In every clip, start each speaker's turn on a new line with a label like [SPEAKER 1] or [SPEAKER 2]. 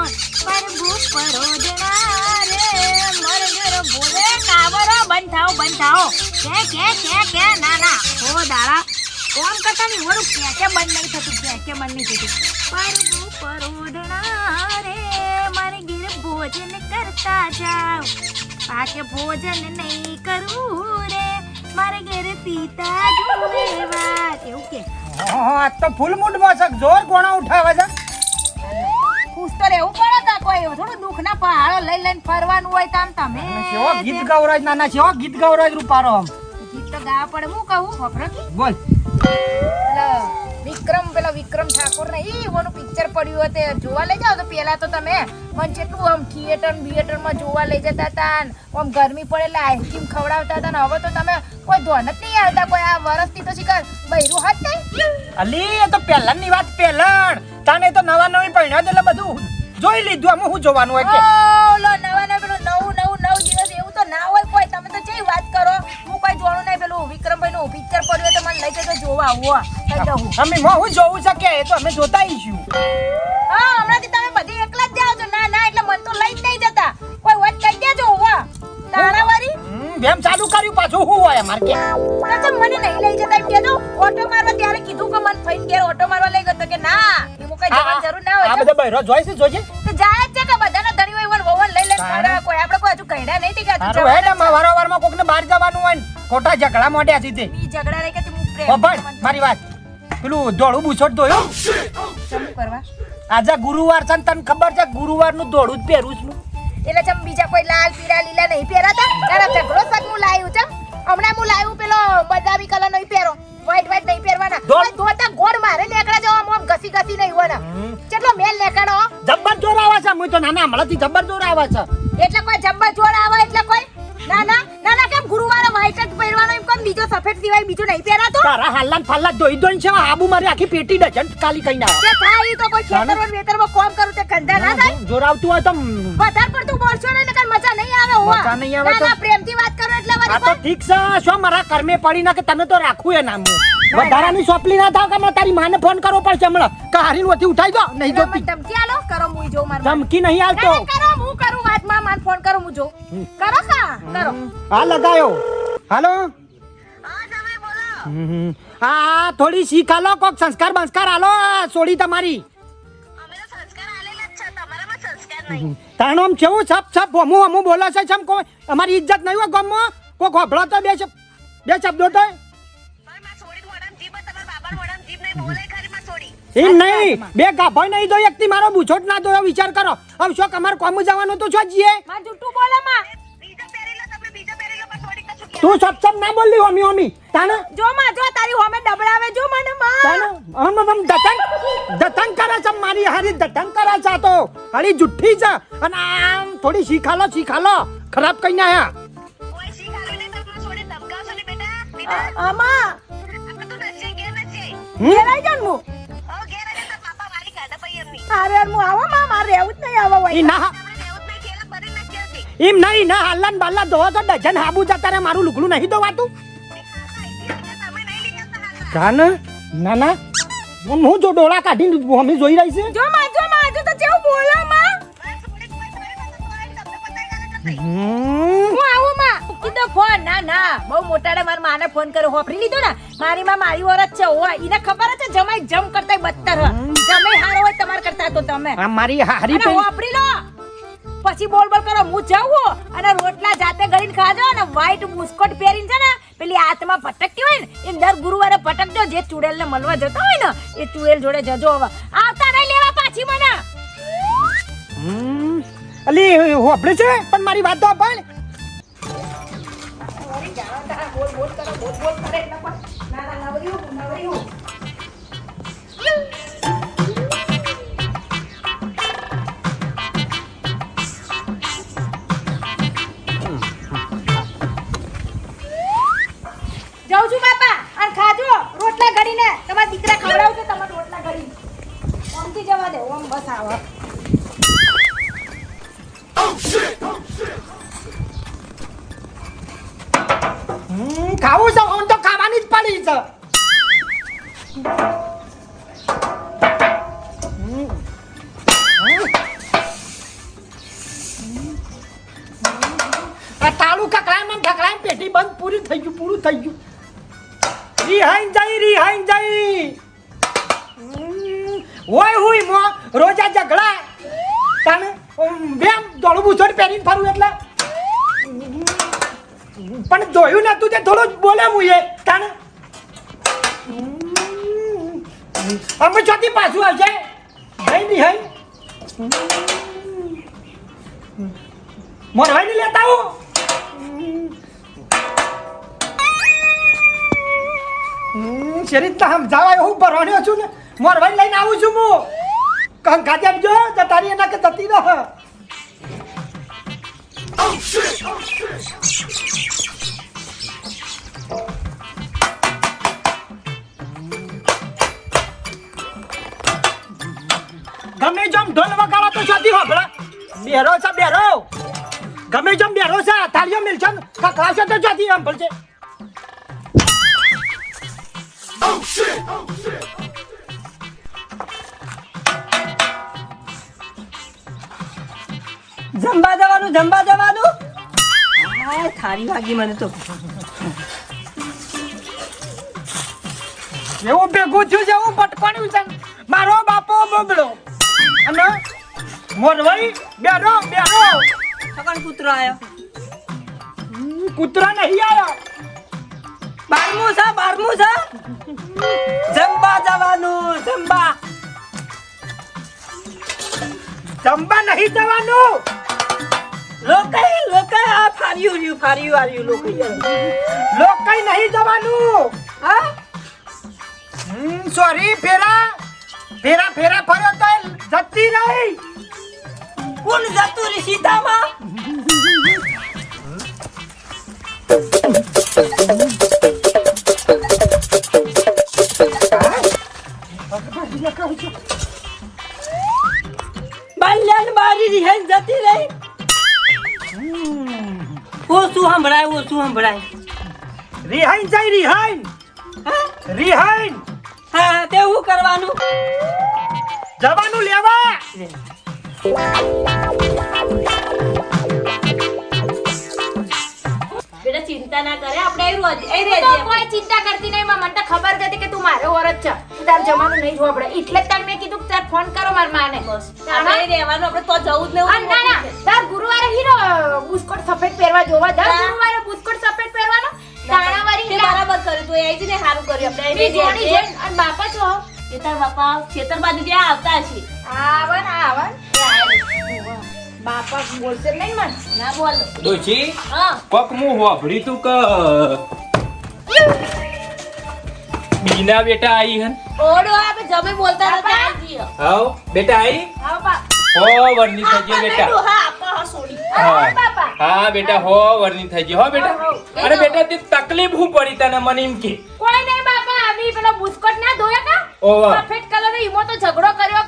[SPEAKER 1] પ્રભુ પરોજના રે મર ઘર બોલે કાવરો બંધ થાઓ કે ના હો દાડા કોમ કરતા ની વરું કે બંધ નહીં થતું પ્રભુ પરોજના રે મર ઘર ભોજન કરતા જાવ પાકે ભોજન નહીં કરું રે મારે ઘેર સીતા જોવે વાત એવું કે
[SPEAKER 2] હા તો ફૂલ મૂડ માં છે જોર કોણા ઉઠાવે છે
[SPEAKER 1] ખુશ તો રહેવું પડે તો કોઈ થોડું દુઃખ ના પહાડો લઈને ફરવાનું હોય તો આમ તમે
[SPEAKER 2] કેવો ગીત ગવરાજ નાના કેવો ગીત ગવરાજ રૂપારો આમ
[SPEAKER 1] ગીત તો ગાવા પડે હું કહું ખબર કે
[SPEAKER 2] બોલ
[SPEAKER 1] વિક્રમ ઠાકોર ને ઈવોનું પિક્ચર પડ્યું હતું જોવા લઈ જાવ તો પેલા તો તમે મને કેટલું આમ થિયેટર માં જોવા લઈ જતા હતા આમ ગરમી પડે એટલે આઈસ્ક્રીમ ખવડાવતા હતા ને હવે તો તમે કોઈ ધોન જ નહીં આવતા કોઈ આ વર્ષથી તો શીખર બૈરું હાથ નહીં
[SPEAKER 2] અલી એ તો પહેલાની વાત પહેલાં તાને તો નવા નવી પહેણ્યા એટલે બધું જોઈ લીધું આમાં હું જોવાનું હોય કે
[SPEAKER 1] ઓલો નવા પેલું નવ દિવસ એવું તો ના હોય કોઈ તમે તો જેવી વાત કરો હું કોઈ જોવાનું નહીં પેલું વિક્રમભાઈ નું પિક્ચર પડ્યું તો મને લઈ જતો જોવા આવો
[SPEAKER 2] અમે હું જોવું છે કે એ તો અમે જોતા આવીશું
[SPEAKER 1] હા હમણાંથી તમે બધી એકલા જ જાઓ છો ના એટલે મન તો લઈ જ નહીં જતા કોઈ વાત કહી દેજો હોવા તારાવારી
[SPEAKER 2] બેમ ચાલુ કર્યું પાછું હું હોય અમાર કે
[SPEAKER 1] તો મને નહીં લઈ જતા એમ કહેજો ઓટો મારવા ત્યારે કીધું કે મન ફઈન ઘેર ઓટો મારવા લઈ ગયો તો કે ના એમાં કઈ જવાની જરૂર ના હોય
[SPEAKER 2] આ બધા બૈરો જોઈ છે જોજે
[SPEAKER 1] તો જાય જ છે કે બધાના ધણી હોય વોવન લઈ ફરે કોઈ આપણે કોઈ હજુ કઈડા નહીં થી કે
[SPEAKER 2] તારું હે ને વારંવારમાં કોકને બહાર જવાનું હોય ને ખોટા ઝઘડા મોઢે હતી તે
[SPEAKER 1] ઈ ઝઘડા નહીં કે તું પ્રેમ
[SPEAKER 2] બાબા મારી વાત પેલું દોડું બુછોડ દોયો
[SPEAKER 1] શું કરવા
[SPEAKER 2] આજે ગુરુવાર છે ને તને ખબર છે ગુરુવારનું દોડું જ પહેરું છું
[SPEAKER 1] એટલે ચમ બીજા કોઈ લાલ પીળા લીલા નહીં પહેરાતા તારા ઝઘડો સદ હું લાવ્યું છે હમણાં હું લાવ્યું પેલો બદામી કલર નહીં પહેરો વ્હાઈટ નહીં પહેરવાના ધોતા ગોળ મારે નેકડા જવા આમ ઘસી નહીં હોના કેટલો મેલ નેકડો
[SPEAKER 2] જબ્બર જોર આવે છે હું તો નાના હમણાંથી જબ્બર જોર આવે છે
[SPEAKER 1] એટલે કોઈ જબ્બર જોર આવે એટલે કોઈ ના કેમ ગુરુવારે વ્હાઈટ જ પહેરવાનો એમ કેમ બીજો સફેદ સિવાય બીજું નહીં પહેરાતો
[SPEAKER 2] તારા હાલન ફાલલા દોઈ છે આબુ મારી આખી પેટી ડજન કાલી કઈ ના
[SPEAKER 1] તે થાય તો કોઈ ખેતરમાં કોમ કરું તે ગંધા ના થાય
[SPEAKER 2] જોર આવતું હોય તો
[SPEAKER 1] વધારે પડતું બોલશો ને એટલે મજા નહીં આવે હોવા
[SPEAKER 2] મજા નહીં આવે તો
[SPEAKER 1] પ્રેમથી વાત કરો એટલે
[SPEAKER 2] આ તો ઠીક છે શું મારા કર્મે પડી ના કે તને તો રાખું એ નામ વધારાની સોપલી ના થાવ કે તારી માને ફોન કરવો પડશે હમણાં કે હારીન વથી ઉઠાઈ દો નહીં જો
[SPEAKER 1] ધમકી આલો કરો હું જો માર
[SPEAKER 2] ધમકી નહીં આલતો
[SPEAKER 1] કરો હું કરું વાત માં ફોન કરું હું જો કરો કા કરો
[SPEAKER 2] હા લગાયો હાલો
[SPEAKER 1] હા તમે બોલો
[SPEAKER 2] હા થોડી શીખ આલો કોક સંસ્કાર આલો છોડી તમારી
[SPEAKER 1] અમે તો સંસ્કાર આલેલા જ છે તમારામાં સંસ્કાર નહીં
[SPEAKER 2] તાણોમ કેવું છપ હમું બોલો છે છમ કોઈ અમારી ઇજ્જત નહીં હોય ગામમાં કોક હોભળો તો બે શબ્દો તો એમ નહીં બે ગાભા નહીં દો એકથી મારો બુછોટ ના દો વિચાર કરો હવે શું અમાર કોમ જવાનું તો છો જીએ
[SPEAKER 1] માં જુઠ્ઠું બોલે માં
[SPEAKER 2] તું સપ ના બોલલી હોમી તાને
[SPEAKER 1] જો માં જો તારી હોમે ડબડાવે જો મને માં
[SPEAKER 2] તાને હમ દતંગ કરે છે મારી હારી દતંગ કરે છે તો હારી જુઠ્ઠી છે અને આમ થોડી શીખાલો ખરાબ કઈ ના હે
[SPEAKER 1] કોઈ શીખાલો ને તમને છોડી ધમકાવશો ને બેટા આમાં ઘેરાઈ જાન મુ અરે હું આવો માં મારે રહેવું જ નહીં આવો
[SPEAKER 2] ઈ ના એમ નહીં ના હાલન બાલા દો તો ડજન હાબુ જતા રે મારું લુગડું નહીં દોવાતું કાન ના હું જો ડોળા કાઢીને મમ્મી જોઈ રહી છે
[SPEAKER 1] જો માં જો તો કેવું બોલો માં હું આવું માં કીધો ફોન ના બહુ મોટાડે મારા માને ફોન કર્યો હોફરી લીધો ને મારી માં મારી ઓરત છે હોય ઈને ખબર છે જમાઈ જમ કરતા બત્તર જમાઈ હારો હોય તમાર કરતા તો તમે
[SPEAKER 2] આ મારી હારી
[SPEAKER 1] પે હોફરી લો પછી બોલ કરો હું જાઉં અને રોટલા જાતે ગળીને ખાજો અને વ્હાઈટ બુસ્કોટ પહેરીને છે ને પેલી હાથમાં ભટકતી હોય ને એ દર ગુરુવારે ભટકજો જે ચુડેલ ને મળવા જતો હોય ને એ ચુડેલ જોડે જજો હવે આવતા નહીં લેવા પાછી મને
[SPEAKER 2] અલી હોપડે છે પણ મારી વાત તો પણ
[SPEAKER 1] બોલ કરે એટલે પણ ના નવરી જાઉં છું બાપા અને ખાજો રોટલા ઘડીને તમારા દીકરા ખવડાવશે તમારા રોટલા ઘડી ઓમથી જવા દે ઓમ બસ આવો
[SPEAKER 2] ખાવું છે ઓન તો ખાવાની જ પડી છે બંધ પૂરું થઈ ગયું રિહાઈન જાય હોય હુઈ મો રોજા ઝઘડા તને બેમ દોડું બુસોડ પહેરીને ફરું એટલે પણ જોયું નતું તે થોડું જ બોલે મુએ તને અમે ચોથી પાછું આવશે રિહાઈન મોરવાઈ ને લેતા હું શરીર તો સમજાવાય હું ભરવાનો છું ને મોરવાઈ લઈને આવું છું હું કંકા આપજો તો તારી એના કે થતી રહ ગમે જેમ ઢોલ વગાડો તો શોધી હોભળા બેરો છે બેરો ગમે જેમ બેરો છે થાળીઓ મિલશે કકડાશે તો શોધી સાંભળશે
[SPEAKER 3] જંબા જવાનું આ થાળી વાગી મને તો
[SPEAKER 2] એવું ભેગું થયું છે એવું પટકોણ્યું છે મારો બાપો બોબડો અને મોરવાઈ બેરો
[SPEAKER 3] સગન કૂતરો આવ્યો
[SPEAKER 2] કૂતરા નહીં આવ્યો
[SPEAKER 3] બારમું છે જંબા જવાનું
[SPEAKER 2] જંબા નહીં જવાનું
[SPEAKER 3] લોકાઈ આ ફાર્યું આવ્યું
[SPEAKER 2] લોકઈ નહીં જવાનું
[SPEAKER 3] હા
[SPEAKER 2] સોરી ફેરા ફર્યો તો જતી રહી
[SPEAKER 3] કોણ જતું રે સીતામાં બાલ્યાન મારી રિહાઈન જતી રહી ઓછું સંભળાય
[SPEAKER 2] રિહાઈન
[SPEAKER 3] હા તેવું કરવાનું
[SPEAKER 2] જવાનું લેવા
[SPEAKER 1] બેટા ચિંતા ના કરે આપણે કોઈ ચિંતા કરતી નહીં મને તો ખબર જ હતી કે તું મારો ઓરત છે તાર જમાનું નહીં જોવા પડે એટલે જ તાર મેં કીધું કે તાર ફોન કરો માર માને બસ આપણે રહેવાનું આપણે તો જવું જ નહીં ના તાર ગુરુવારે હીરો બુસ્કોટ સફેદ પહેરવા જોવા દર ગુરુવારે બુસ્કોટ સફેદ પહેરવાનો તાણાવાળી તે બરાબર કર્યું તું એ જ ને સારું કર્યું આપણે અને બાપા છો કે તાર બાપા ખેતર બાજુ જ્યાં આવતા છે આવન બાપા બોલશે નહીં મન ના બોલ
[SPEAKER 4] ડોશી
[SPEAKER 1] હા
[SPEAKER 4] પક હું હોભળી તું કે બીના બેટા આઈ હન
[SPEAKER 1] ઓડો આપણે જમે બોલતા હતા આજી
[SPEAKER 4] હાવ બેટા આઈ
[SPEAKER 1] હા બા
[SPEAKER 4] હો વરની થઈ ગઈ બેટા
[SPEAKER 1] હા આપા સોડી
[SPEAKER 4] હા.
[SPEAKER 1] બાપા
[SPEAKER 4] હા બેટા હો વરની થઈ ગઈ હો બેટા અરે બેટા તે તકલીફ હું પડી તને મને એમ કે
[SPEAKER 1] કોઈ નહીં બાપા આવી પેલો બુસ્કોટ ના ધોયા કા
[SPEAKER 4] ઓવા
[SPEAKER 1] સફેદ કલર ઈમો તો ઝઘડો કર્યો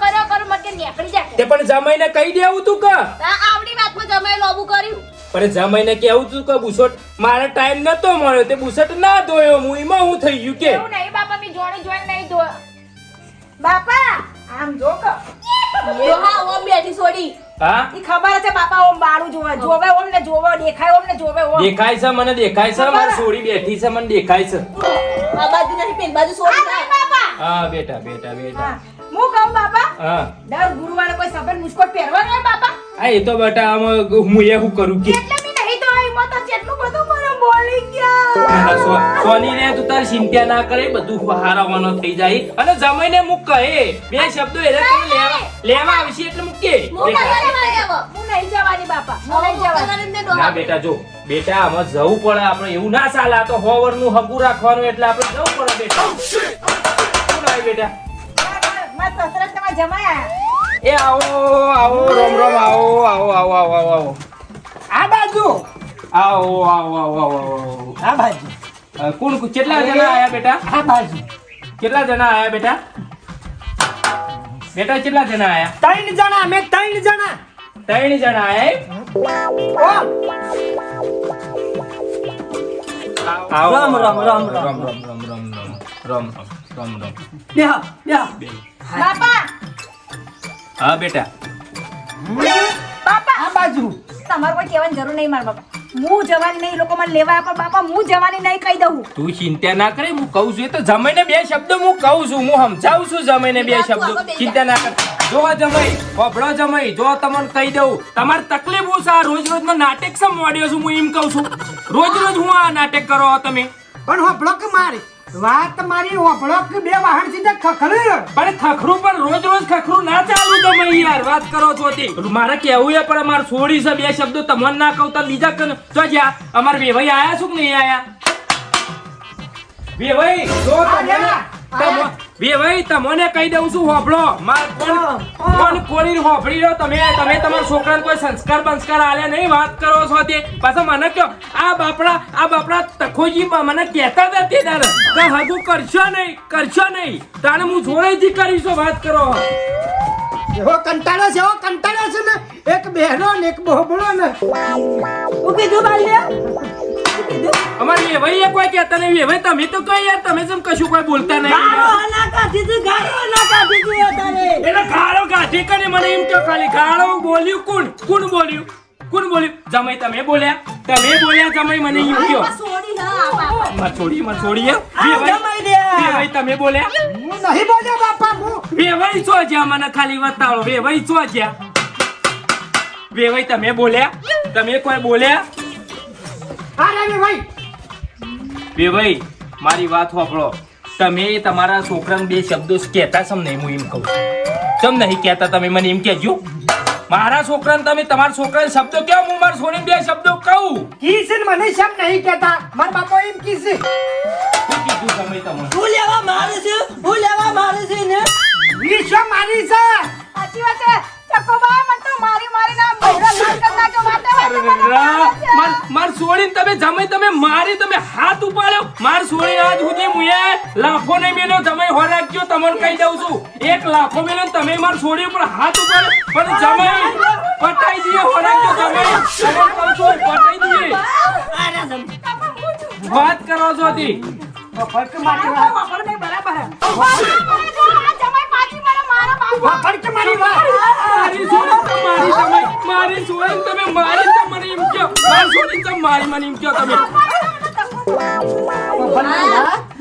[SPEAKER 1] મને કે નેકળી જાય
[SPEAKER 4] તે પણ જમાઈને કહી દેવું તું કે
[SPEAKER 1] આવડી વાતમાં જમાઈ લોબુ કર્યું
[SPEAKER 4] પણ જમાઈને કેવું તું કે બુસટ મારે ટાઈમ નતો મળ્યો તે બુસટ ના ધોયો હું એમાં હું થઈ ગયું કે
[SPEAKER 1] એવું નહીં બાપા મી જોઈને નહીં ધો બાપા આમ જો કે હા ઓમ બેઠી સોડી
[SPEAKER 4] હા
[SPEAKER 1] ઈ ખબર છે બાપા ઓમ બાળું જોવે ઓમ ને જોવે દેખાય ઓમ ને જોવે ઓમ
[SPEAKER 4] દેખાય છે મને દેખાય છે મારી સોડી બેઠી છે મને દેખાય છે
[SPEAKER 1] આ બાજુ નહીં પેન બાજુ સોડી બાપા
[SPEAKER 4] હા બેટા
[SPEAKER 1] હું કહું બાપા
[SPEAKER 4] હા
[SPEAKER 1] દર ગુરુવારે કોઈ સફેદ બુસ્કોટ પહેરવાનો હોય બાપા
[SPEAKER 4] આ એ તો બેટા આમાં હું એ શું કરું કે
[SPEAKER 1] એટલે મી નહીં તો ઈમો તો કેટલું બધું મને બોલી ગયા
[SPEAKER 4] સોની ને તું તારી ચિંતા ના કરે બધું હારાવાનો થઈ જાય અને જમાઈને મુક કહે બે શબ્દો એને તને લેવા આવશે એટલે મૂકે
[SPEAKER 1] હું નહીં જવાની બાપા હું નહીં જવાની
[SPEAKER 4] ના બેટા જો બેટા આમાં જવું પડે આપણે એવું ના ચાલે આ તો હોવરનું હગું રાખવાનું એટલે આપણે જવું પડે બેટા શું લાય બેટા
[SPEAKER 1] મારા સસરા તમારા જમાયા
[SPEAKER 4] એ આવો રોમ આવો
[SPEAKER 2] આ બાજુ
[SPEAKER 4] આવો
[SPEAKER 2] આ બાજુ
[SPEAKER 4] કોણ કેટલા જણા આયા બેટા
[SPEAKER 2] આ બાજુ
[SPEAKER 4] કેટલા જણા આયા બેટા કેટલા જણા આયા
[SPEAKER 2] 3 જણા અમે 3 જણા
[SPEAKER 4] 3 જણા આયા આવો રામ
[SPEAKER 1] બાપા
[SPEAKER 4] હા બેટા
[SPEAKER 1] બાપા
[SPEAKER 2] આ બાજુ
[SPEAKER 1] તમારે કોઈ કહેવાની જરૂર નહીં મારા બાપા હું જવાની નહીં, એ લોકો મને લેવા આવે, પણ બાપા હું જવાની નહીં કહી દઉં.
[SPEAKER 4] તું ચિંતા ના કરે, હું કહું છું એ તો જમાઈને બે શબ્દો હું કહું છું, હું સમજાવું છું જમાઈને બે શબ્દો. ચિંતા ના કર. જો જમાઈ બબડો જમાઈ, જો તમને કહી દઉં તમારે તકલીફ હું છે. રોજ રોજ માં નાટક સમ મોડ્યો છું, હું એમ કહું છું. રોજ રોજ હું આ નાટક કરો તમે.
[SPEAKER 2] પણ હોભળો કે મારી વાત મારી હોભળો કે બે વાહન સીધા ખખડે.
[SPEAKER 4] પણ ખખરું પણ રોજ રોજ ખખરું ના ચાલુ તમે યાર વાત કરો છો તે. મારે કેવું છે પણ અમારે છોડી છે બે શબ્દો તમને ના કહું તો બીજા તો જ્યાં અમારે વેભાઈ આયા છું કે નહીં આયા? વેભાઈ જો વેભાઈ તમને કહી દઉં છું હોભળો. કોણ કોળી હોભળી રહ્યો તમે તમારા છોકરાને કોઈ સંસ્કાર બંસ્કાર આલ્યા નહીં વાત કરો છો તે. પાછા મને કહો આ બાપડા તખોજી મને કહેતા હતા તે દાડે કે હગું કરશો નહીં તાણે હું જોડેથી કરીશું વાત કરો.
[SPEAKER 2] એવો કંટાળો છે ને, એક બહેનો ને એક બોબડો ને.
[SPEAKER 3] હું કીધું બાલ્યા
[SPEAKER 4] અમારે વેભાઈ કોઈ કહેતા નહીં. વેભાઈ તમે તો કઈ યાર તમે જેમ કશું કોઈ બોલતા નહીં.
[SPEAKER 3] ગાળો ના કાઢી તું અત્યારે.
[SPEAKER 4] એટલે ગાળો ગાધી કરી મને એમ કે ખાલી ગાળો બોલ્યું કોણ બોલ્યું? જમાઈ તમે બોલ્યા જમાઈ મને એમ કહો.
[SPEAKER 1] છોડી હા બાપા.
[SPEAKER 4] માં છોડી વેભાઈ તમે બોલ્યા?
[SPEAKER 2] હું નહીં બોલ્યો બાપા. હું
[SPEAKER 4] વેભાઈ છો જ્યાં મને ખાલી બતાવો. વેભાઈ છો જ્યાં વેભાઈ તમે બોલ્યા? તમે કોઈ બોલ્યા?
[SPEAKER 2] અરે ભાઈ
[SPEAKER 4] વેભાઈ મારી વાત સાંભળો. તમે તમારા છોકરાને બે શબ્દો કહેતા સમ નહીં, હું એમ કહું છું. નહીં કહેતા તમે મને એમ કહેજો. મારા છોકરાને તમે તમારા છોકરાને શબ્દો કહો, હું મારા છોડીને બે શબ્દો કહું.
[SPEAKER 2] કીસે મને શબ્દ નહીં કહેતા. મારા બાપા એમ કીસે.
[SPEAKER 4] શું કીધું તમે તમને?
[SPEAKER 3] હું લેવા મારે છે ને
[SPEAKER 2] વિશ્વ મારી છે.
[SPEAKER 1] સાચી વાત છે. ચકોબા મને તો મારી ના બૈરા લાલ કરી નાખ્યો. વાતે
[SPEAKER 4] માર છોડીને તમે જમાઈ તમે મારી તમે હાથ ઉપાડ્યો. માર છોડીને આજ સુધી મુએ લાફો નહીં મેલ્યો. જમાઈ હોરાક્યો તમને કહી દઉં છું. એક લાફો મેલ્યો તમે માર છોડી ઉપર હાથ ઉપાડ્યો. પણ જમાઈ પટાઈ દીએ હોરાક્યો. જમાઈ તમે કહું છું પટાઈ દીએ. વાત કરો છો તી
[SPEAKER 2] ફરક મારી વાત.
[SPEAKER 1] વાપર નહીં બરાબર. આ જમાઈ પાછી મને મારા બાપા.
[SPEAKER 2] ફરક મારી વાત.
[SPEAKER 4] મારી છોડીને તમે મારી તો મને એમ કહો. મારી છોડીને તમે મારી મને એમ કહો તમે.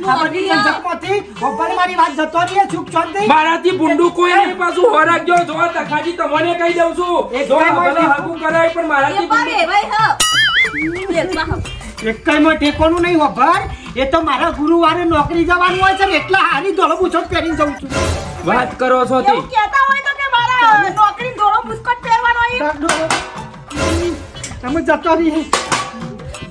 [SPEAKER 2] આ બધી જગતમાંથી ઓપર મારી વાત જતો રહી. ચૂપ છોડ દે.
[SPEAKER 4] મારાથી ભૂંડું કોઈ નહીં. પાછું હોરાક્યો. જો તખાજી તમને કહી દઉં છું. જો ભલે હાગું કરાય પણ મારાથી ભૂંડું.
[SPEAKER 2] એકમાં ટેકોનું નહીં વભર. એ તો મારા ગુરુવારે નોકરી જવાનું હોય છે ને એટલા હારી ધોળો બુછો પહેરીને જઉં છું.
[SPEAKER 4] વાત કરો છો તે.
[SPEAKER 1] એવું કહેતા હોય તો કે મારા નોકરી ધોળો બુસ્કોટ પહેરવાનો હોય.
[SPEAKER 2] તમે જતો રહી.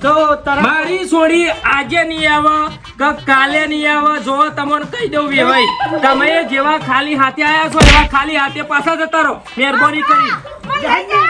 [SPEAKER 2] તો તારા
[SPEAKER 4] મારી છોડી આજે નહીં આવે કે કાલે નહીં આવે. જો તમને કહી દઉં ભાઈ તમે જેવા ખાલી હાથે આયા છો એવા ખાલી હાથે પાછા જતા રહો. મહેરબાની કરી.
[SPEAKER 1] મને લઈ જા